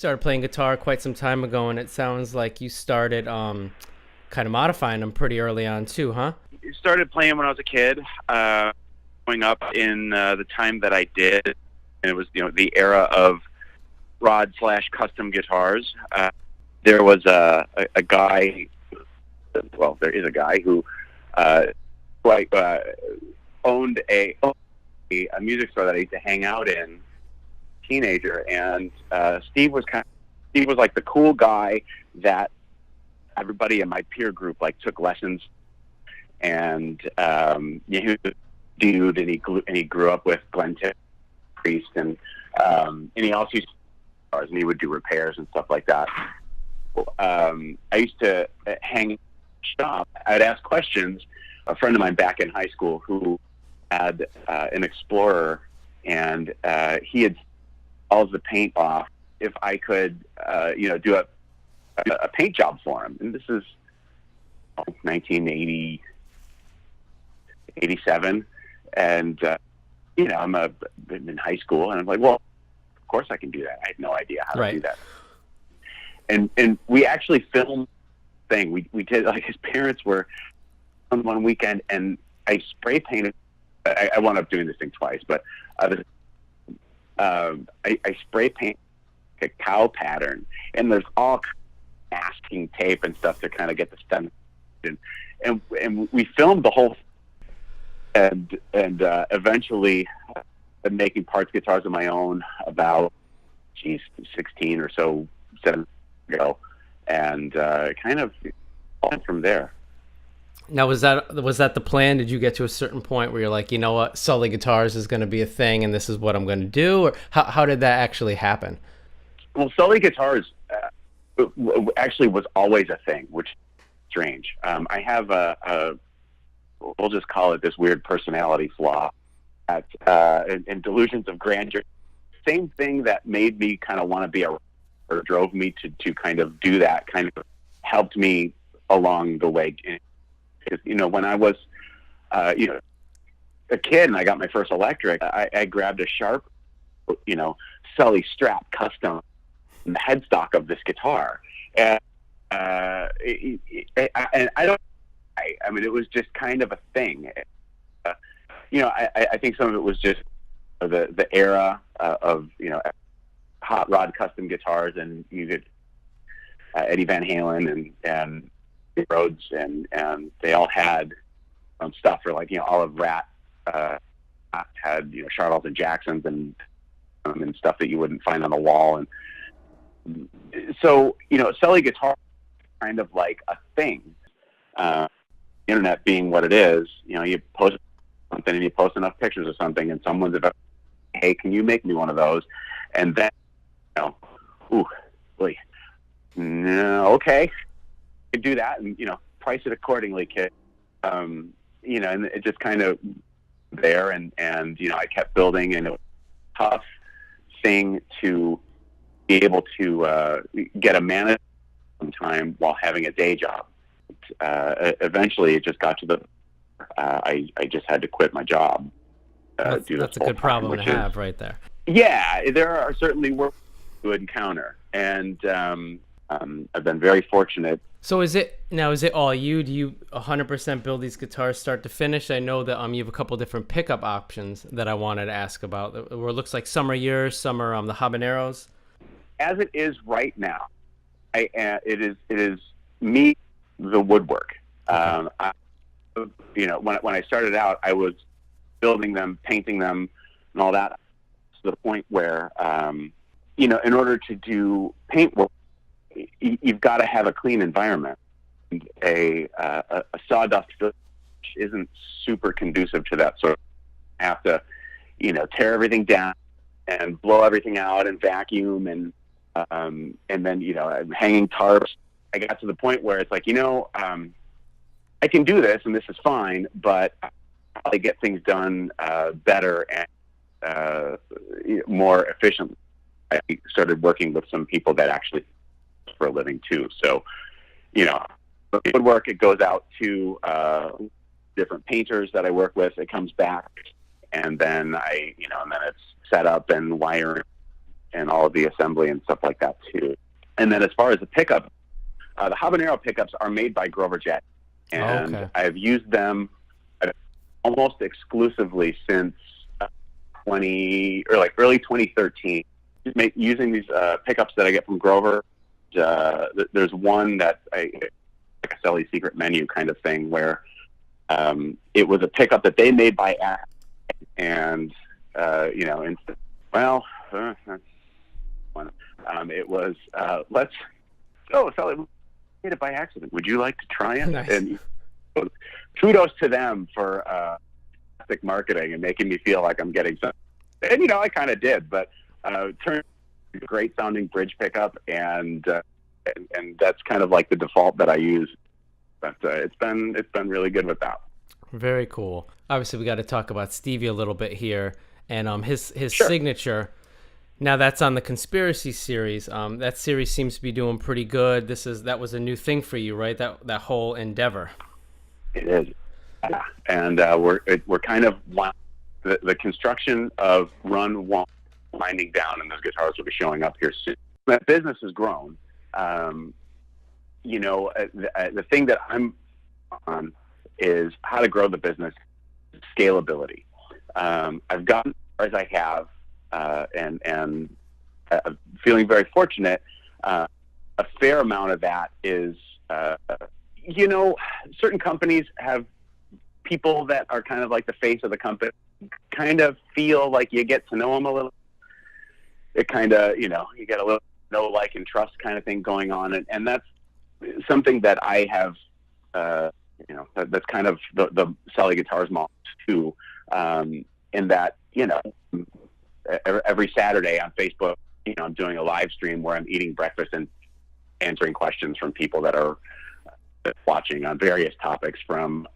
started playing guitar quite some time ago, and it sounds like you started kind of modifying them pretty early on too, huh? Started playing when I was a kid, growing up in the time that I did, and it was the era of rod/custom guitars. There was a guy. Well, there is a guy who owned a music store that I used to hang out in, teenager, and Steve was like the cool guy that everybody in my peer group took lessons, and he was a dude, and he grew up with Glenn Priest, and he also used to cars, and he would do repairs and stuff like that. I used to hang shop. I'd ask questions. A friend of mine back in high school who had an Explorer, and he had all the paint off. If I could, do a paint job for him, and this is 1980, 87, and I'm in high school, and I'm like, well, of course I can do that. I had no idea how to do that. And we actually filmed the thing. We did, his parents were on one weekend, and I spray painted. I wound up doing this thing twice, but I spray painted a cow pattern, and there's all masking tape and stuff to kind of get the stem, and we filmed the whole thing, and eventually making parts guitars of my own about 16 or so, 7 ago, and kind of went from there. Now, was that the plan? Did you get to a certain point where you're like, you know what, Sully Guitars is going to be a thing, and this is what I'm going to do? Or how did that actually happen? Well, Sully Guitars actually was always a thing, which is strange. I have we'll just call it this weird personality flaw and delusions of grandeur. Same thing that made me kind of want to be or drove me to kind of do that, kind of helped me along the way. Because, when I was, a kid and I got my first electric, I grabbed a Sharp, Sully Strap custom, the headstock of this guitar. And it was just kind of a thing. I think some of it was just the era of, hot rod custom guitars, and you could Eddie Van Halen and Rhodes, and they all had stuff for Olive Rat had Charles and Jacksons and stuff that you wouldn't find on the wall, and so Sully guitar kind of like a thing. Internet being what it is, you post something and you post enough pictures of something, and someone's about, hey, can you make me one of those? And then no, okay. Do that, and price it accordingly, kid. And it just kind of there, and I kept building, and it was a tough thing to be able to get a manager sometime while having a day job. Eventually, it just got to the I just had to quit my job. That's a good problem to have, right there. Yeah, there are certainly work to encounter, and I've been very fortunate. So is it all you? Do you 100% build these guitars start to finish? I know that you have a couple different pickup options that I wanted to ask about, where it looks like some are yours, some are the habaneros. As it is right now, it is me, the woodwork. Okay. When I started out, I was building them, painting them, and all that, to the point where in order to do paint work, you've got to have a clean environment. And a sawdust isn't super conducive to that. So you have to, tear everything down and blow everything out and vacuum and then, hanging tarps. I got to the point where it's like, I can do this and this is fine, but I get things done better and more efficiently. I started working with some people that actually for a living too. So, woodwork, it goes out to different painters that I work with. It comes back, and then and then it's set up and wiring and all of the assembly and stuff like that too. And then as far as the pickup, the habanero pickups are made by Grover Jet, and I've used them almost exclusively since early 2013. Using these pickups that I get from Grover. There's one that like a Sully secret menu kind of thing where it was a pickup that they made by accident, and that's one. It was Sully made it by accident. Would you like to try it? Nice. And kudos to them for fantastic marketing and making me feel like I'm getting something. And I kind of did, but turned a great sounding bridge pickup, and that's kind of like the default that I use. But it's been really good with that. Very cool. Obviously, we got to talk about Stevie a little bit here, and his Sure. signature. Now that's on the Conspiracy series. That series seems to be doing pretty good. That was a new thing for you, right? That whole endeavor. It is, and we're kind of the construction of Run 1 winding down, and those guitars will be showing up here soon. That business has grown. The thing that I'm on is how to grow the business, scalability. I've gotten as far as I have, and feeling very fortunate. A fair amount of that is, certain companies have people that are kind of like the face of the company. Kind of feel like you get to know them a little. It kind of, you get a little know, like, and trust kind of thing going on, and that's something that I have. That's kind of the Sully Guitars model too. In that, every Saturday on Facebook, I'm doing a live stream where I'm eating breakfast and answering questions from people that are watching on various topics, from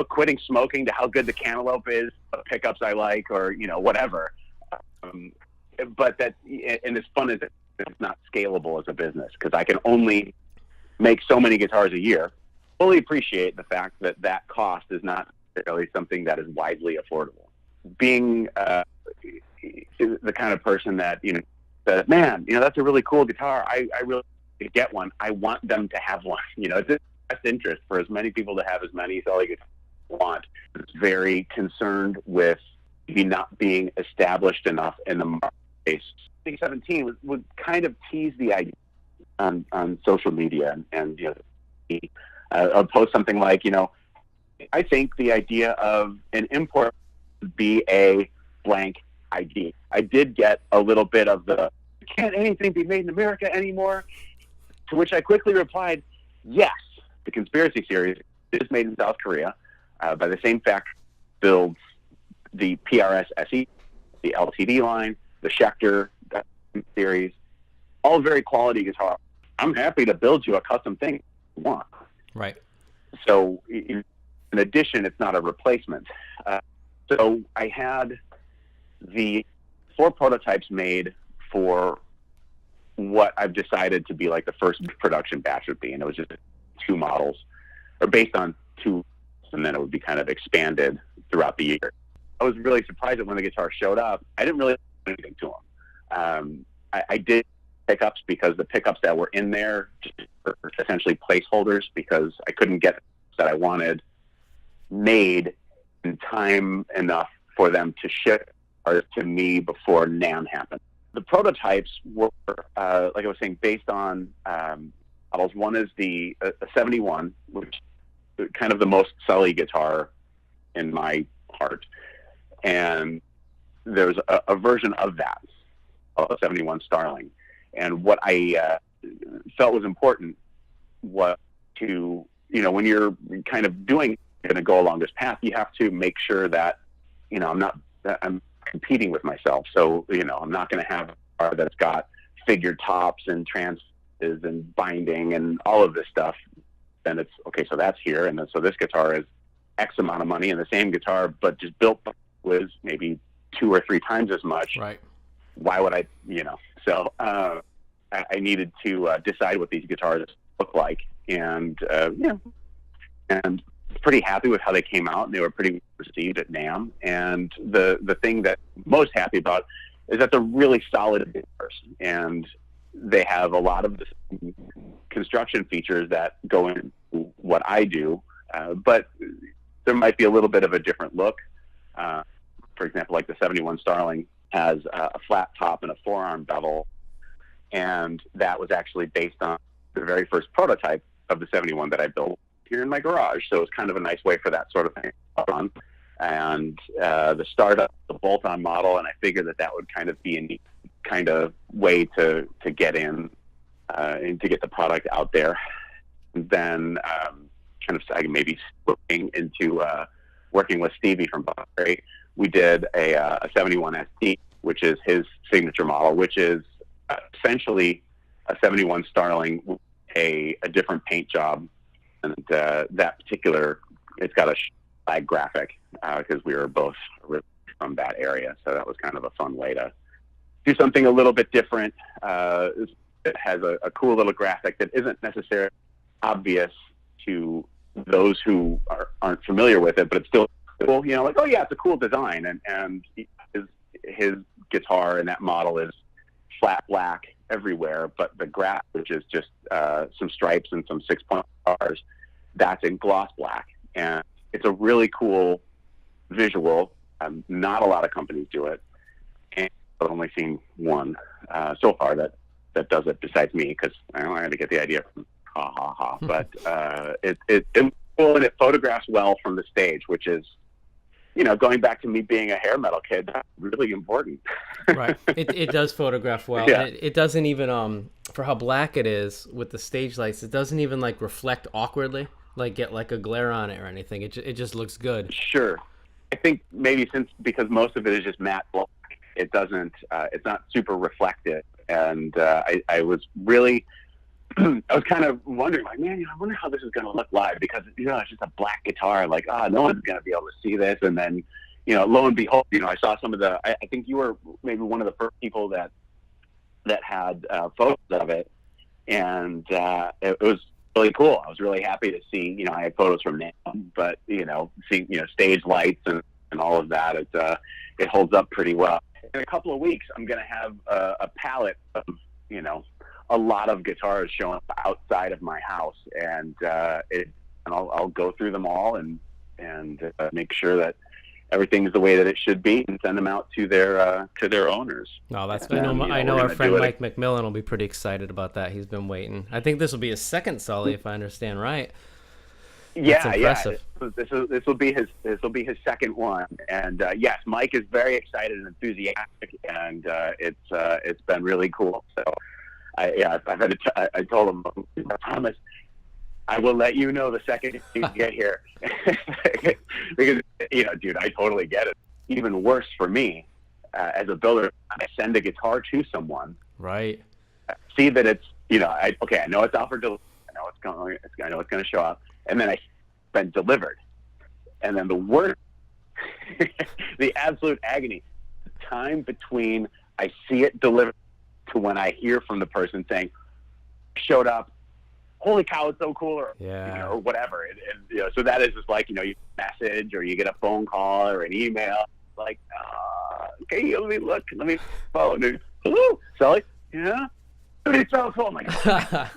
quitting smoking to how good the Cantaloupe is, what pickups I like, or whatever. But that, and as fun as it's not scalable as a business, because I can only make so many guitars a year. Fully appreciate the fact that cost is not necessarily something that is widely affordable. Being the kind of person that says, man, that's a really cool guitar. I really get one. I want them to have one. It's in best interest for as many people to have as many Sully guitars as want. It's very concerned with maybe not being established enough in the market. 2017 would kind of tease the idea on social media, and I'll post something like, I think the idea of an import would be a blank ID. I did get a little bit of the, can't anything be made in America anymore? To which I quickly replied, yes, the Conspiracy series is made in South Korea by the same factory builds the PRS SE, the LTD line, the Schecter series, all very quality guitars. I'm happy to build you a custom thing if you want. Right. So in addition, it's not a replacement. So I had the 4 prototypes made for what I've decided to be like the first production batch would be, and it was just 2 models, or based on 2, and then it would be kind of expanded throughout the year. I was really surprised that when the guitar showed up, I didn't really do anything to them. I did pickups because the pickups that were in there were essentially placeholders, because I couldn't get that I wanted made in time enough for them to ship to me before NAMM happened. The prototypes were, like I was saying, based on models. One is the 71, which is kind of the most Sully guitar in my heart. And there's a version of that, a 71 Starling. And what I felt was important was to, when you're kind of going to go along this path, you have to make sure that, I'm competing with myself. So, I'm not going to have a car that's got figured tops and trances and binding and all of this stuff. Then it's, okay, so that's here. And then, so this guitar is X amount of money, and the same guitar, but just built was maybe 2 or 3 times as much. Right. Why would I, so I needed to decide what these guitars look like, and and pretty happy with how they came out, and they were pretty received at NAMM. And the thing that I'm most happy about is that they're really solid guitars, and they have a lot of the construction features that go into what I do, but there might be a little bit of a different look. For example, like the 71 Starling has a flat top and a forearm bevel, and that was actually based on the very first prototype of the 71 that I built here in my garage. So it's kind of a nice way for that sort of thing to run. And the startup, the bolt-on model, and I figured that would kind of be a neat kind of way to get in and to get the product out there. And then kind of maybe looking into working with Stevie from Buckberry. We did a 71 ST, which is his signature model, which is essentially a 71 Starling with a different paint job. And that particular, it's got a flag graphic because we were both from that area. So that was kind of a fun way to do something a little bit different. It has a cool little graphic that isn't necessarily obvious to those who aren't familiar with it, but it's still cool, you know, like, oh yeah, it's a cool design. And his guitar and that model is flat black everywhere, but the graph, which is just some stripes and some 6-point bars, that's in gloss black. And it's a really cool visual. Not a lot of companies do it, and I've only seen one so far that does it besides me, because I had to get the idea from but it's cool, and it photographs well from the stage, which is, you know, going back to me being a hair metal kid, that's really important. Right. It does photograph well. Yeah. And it doesn't even, for how black it is with the stage lights, it doesn't even like reflect awkwardly, like get like a glare on it or anything. It just looks good. Sure. I think maybe because most of it is just matte black, it doesn't, it's not super reflective. And I was really, I was kind of wondering, like, man, I wonder how this is going to look live, because, you know, it's just a black guitar. Like, no one's going to be able to see this. And then, you know, lo and behold, you know, I saw some of the, I think you were maybe one of the first people that had photos of it. And it was really cool. I was really happy to see, you know, I had photos from now, but, you know, seeing, you know, stage lights and all of that, it holds up pretty well. In a couple of weeks, I'm going to have a palette of, you know, a lot of guitars showing up outside of my house, and I'll go through them all and make sure that everything's the way that it should be, and send them out to their owners. No, that's good. I know our friend Mike McMillan will be pretty excited about that. He's been waiting. I think this will be his second Sully, if I understand right. Yeah. This will be his second one, and yes, Mike is very excited and enthusiastic, and it's been really cool. So, I told him, I promise, I will let you know the second you get here, because, you know, dude, I totally get it. Even worse for me as a builder, I send a guitar to someone, right? See that it's, you know, I know it's out for delivery. I know it's going to show up, and then it's been delivered, and then the worst, the absolute agony, the time between I see it delivered to when I hear from the person saying, showed up, holy cow, it's so cool, or, you know, or whatever. And, you know, so that is just like, you know, you message, or you get a phone call or an email, like, okay, let me phone. Hello, Sully? Yeah? It's so cool. I'm like, oh,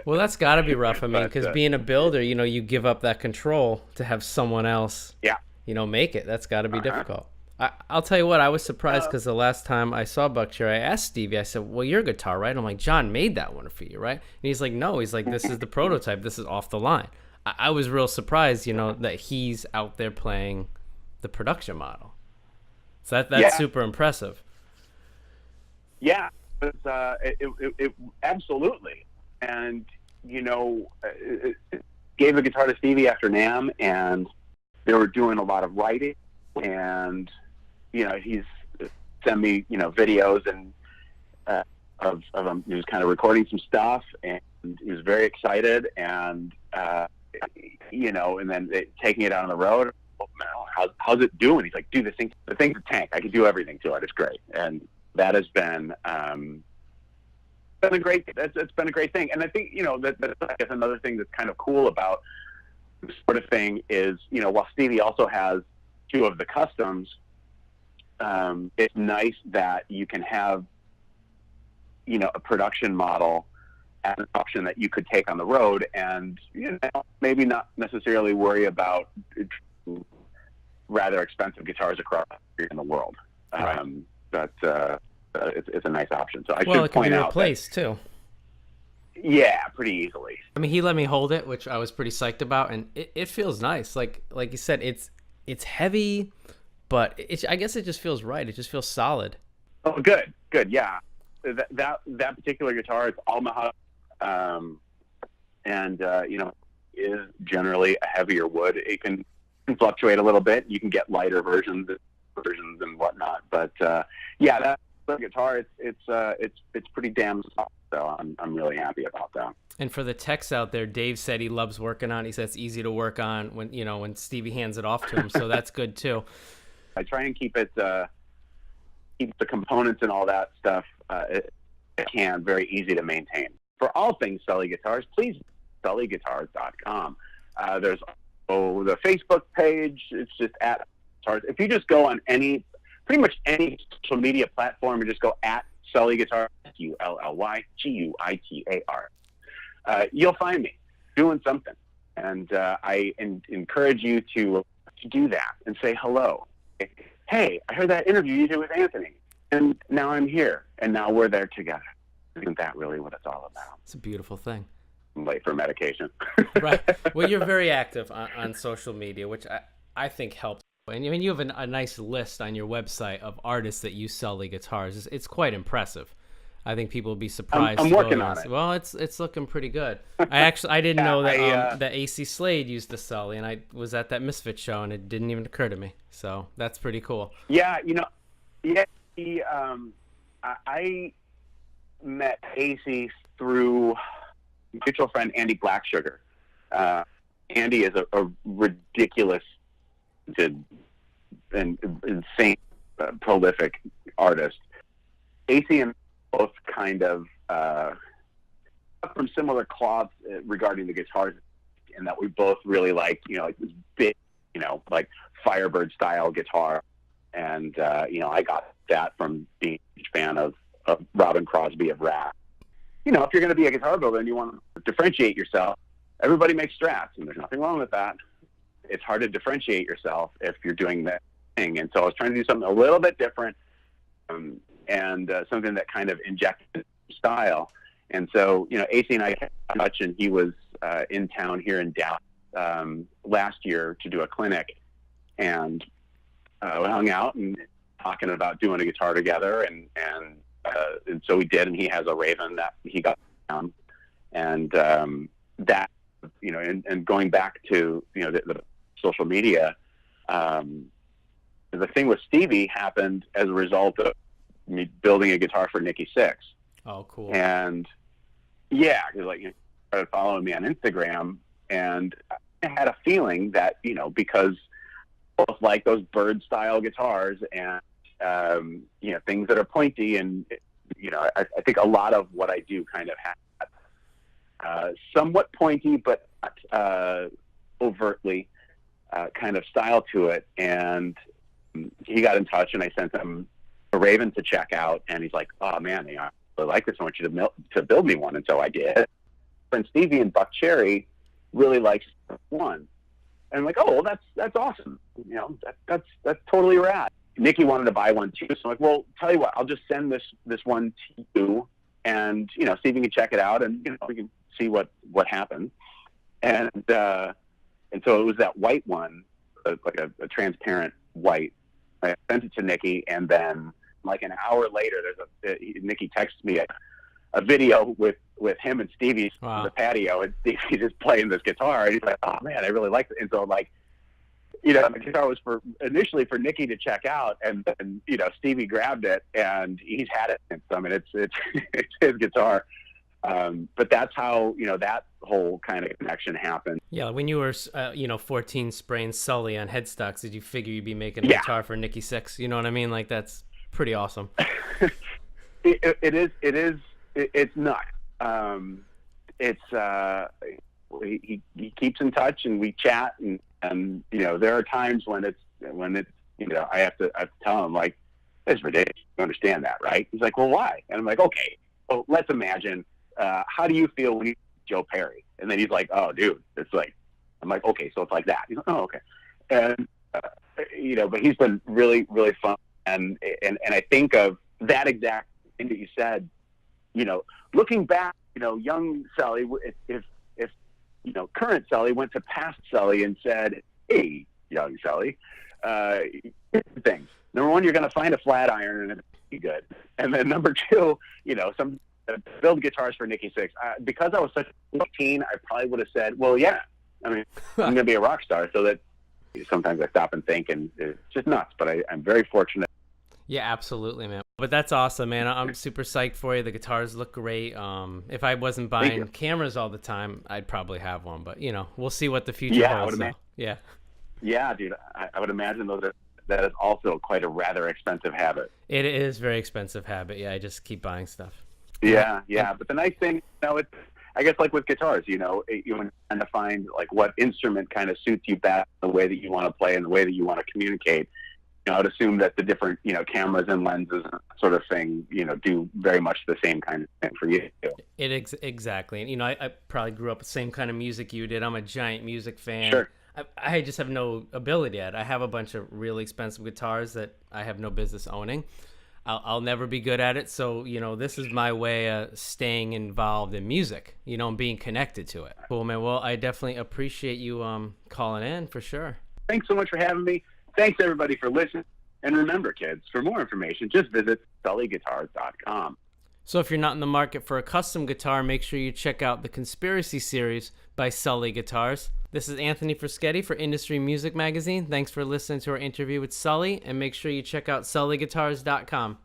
well, that's got to be rough. I mean, because being a builder, you know, you give up that control to have someone else, you know, make it. That's got to be difficult. I'll tell you what, I was surprised, because the last time I saw Buckcherry, I asked Stevie, I said, well, your guitar, right? I'm like, John made that one for you, right? And he's like, no. He's like, this is the prototype. This is off the line. I was real surprised, you know, that he's out there playing the production model. So that's super impressive. Yeah, it absolutely. And, you know, gave the guitar to Stevie after NAMM, and they were doing a lot of writing, and, you know, he's sent me, you know, videos and of him. He was kind of recording some stuff, and he was very excited, and you know, and then taking it out on the road. Oh, man, how's it doing? He's like, dude, the thing's a tank. I can do everything to it. It's great, and that has been a great. It's been a great thing, and I think, you know, that's I guess another thing that's kind of cool about this sort of thing is, you know, while Stevie also has two of the customs, it's nice that you can have, a production model as an option that you could take on the road, and maybe not necessarily worry about rather expensive guitars across in the world. Right. But it's a nice option. So I well, should point out it can be replaced too. Yeah, pretty easily. I mean, he let me hold it, which I was pretty psyched about, and it feels nice. Like you said, it's heavy, but I guess it just feels right. It just feels solid. Oh, good, yeah. That particular guitar, it's all mahogany, and is generally a heavier wood. It can fluctuate a little bit. You can get lighter versions and whatnot, but that guitar, it's pretty damn soft. So I'm really happy about that. And for the techs out there, Dave said he loves working on it. He says it's easy to work on when Stevie hands it off to him. So that's good too. I try and keep the components and all that stuff very easy to maintain. For all things Sully Guitars, please sullyguitars.com. There's the Facebook page. It's just at Guitars. If you just go on pretty much any social media platform and just go at Sully Guitars, SULLYGUITAR, you'll find me doing something. And I encourage you to do that and say hello. Hey, I heard that interview you did with Anthony, and now I'm here, and now we're there together. Isn't that really what it's all about? It's a beautiful thing. I'm late for medication. Right. Well, you're very active on social media, which I think helps. And you have a nice list on your website of artists that use Sully guitars. It's quite impressive. I think people will be surprised. I'm working on it. Well, it's looking pretty good. I didn't know that that Acey Slade used the Sully, and I was at that Misfit show, and it didn't even occur to me. So that's pretty cool. Yeah, I met Acey through mutual friend Andy Blacksugar. Andy is a ridiculous and insane, prolific artist. Acey and both kind of from similar cloths regarding the guitars, and that we both really like, like this big, like Firebird style guitar. And, I got that from being a huge fan of Robin Crosby of Rat. If you're going to be a guitar builder and you want to differentiate yourself, everybody makes Strats, and there's nothing wrong with that. It's hard to differentiate yourself if you're doing that thing. And so I was trying to do something a little bit different, and something that kind of injected style. And so, Acey and I kept in touch, and he was in town here in Dallas last year to do a clinic, and we hung out and talking about doing a guitar together, and so we did. And he has a Raven that he got down, and that, and going back to the social media, the thing with Stevie happened as a result of me building a guitar for Nikki Sixx. Oh, cool. And yeah, because he started following me on Instagram, and I had a feeling that because I both like those bird style guitars and things that are pointy, and I think a lot of what I do kind of has somewhat pointy but not overtly kind of style to it. And he got in touch, and I sent him a Raven to check out, and he's like, "Oh man, I really like this. I want you to build me one." And so I did. And Stevie and Buck Cherry really likes one, and I'm like, "Oh, well, that's awesome. That's totally rad." Nikki wanted to buy one too, so I'm like, "Well, tell you what, I'll just send this one to you, and see if you can check it out, and we can see what happens." And so it was that white one, like a transparent white. I sent it to Nikki, and then like an hour later, Nikki texts me a video with him and Stevie on the patio, and Stevie's just playing this guitar, and he's like, "Oh man, I really like it." And so the guitar was initially for Nikki to check out, and then Stevie grabbed it, and he's had it since. I mean, it's his guitar. But that's how that whole kind of connection happened. Yeah, when you were 14 spraying Sully on headstocks, did you figure you'd be making a guitar for Nikki Sixx? You know what I mean? Like, that's pretty awesome. It's not. He keeps in touch, and we chat, and there are times when it's I have to tell him, like, That's ridiculous. You understand that, right? He's like, well, why? And I'm like, okay, well, let's imagine, how do you feel when you Joe Perry? And then he's like, oh, dude, it's like, I'm like, okay, so it's like that. He's like, oh, okay. And, but he's been really, really fun. And I think of that exact thing that you said, looking back, young Sully, if current Sully went to past Sully and said, hey, young Sully, things. Number one, you're going to find a flat iron and it'll be good. And then number two, build guitars for Nikki Sixx. Because I was such a teen, I probably would have said, well, yeah, I mean, I'm going to be a rock star. So that sometimes I stop and think, and it's just nuts. But I'm very fortunate. Yeah, absolutely, man. But that's awesome, man. I'm super psyched for you. The guitars look great. If I wasn't buying cameras all the time, I'd probably have one. But, we'll see what the future holds. Yeah. Yeah, dude. I would imagine, though, that is also quite a rather expensive habit. It is a very expensive habit. Yeah, I just keep buying stuff. Yeah. But the nice thing, it's, I guess, like with guitars, you want to find like what instrument kind of suits you best, the way that you want to play and the way that you want to communicate. I would assume that the different, cameras and lenses sort of thing, do very much the same kind of thing for you. Exactly. And, I probably grew up with the same kind of music you did. I'm a giant music fan. Sure. I just have no ability at it. I have a bunch of really expensive guitars that I have no business owning. I'll never be good at it. So, this is my way of staying involved in music, and being connected to it. Cool, man. Well, I definitely appreciate you calling in for sure. Thanks so much for having me. Thanks, everybody, for listening. And remember, kids, for more information, just visit sullyguitars.com. So if you're not in the market for a custom guitar, make sure you check out the Conspiracy series by Sully Guitars. This is Anthony Frisketti for Industry Music Magazine. Thanks for listening to our interview with Sully, and make sure you check out sullyguitars.com.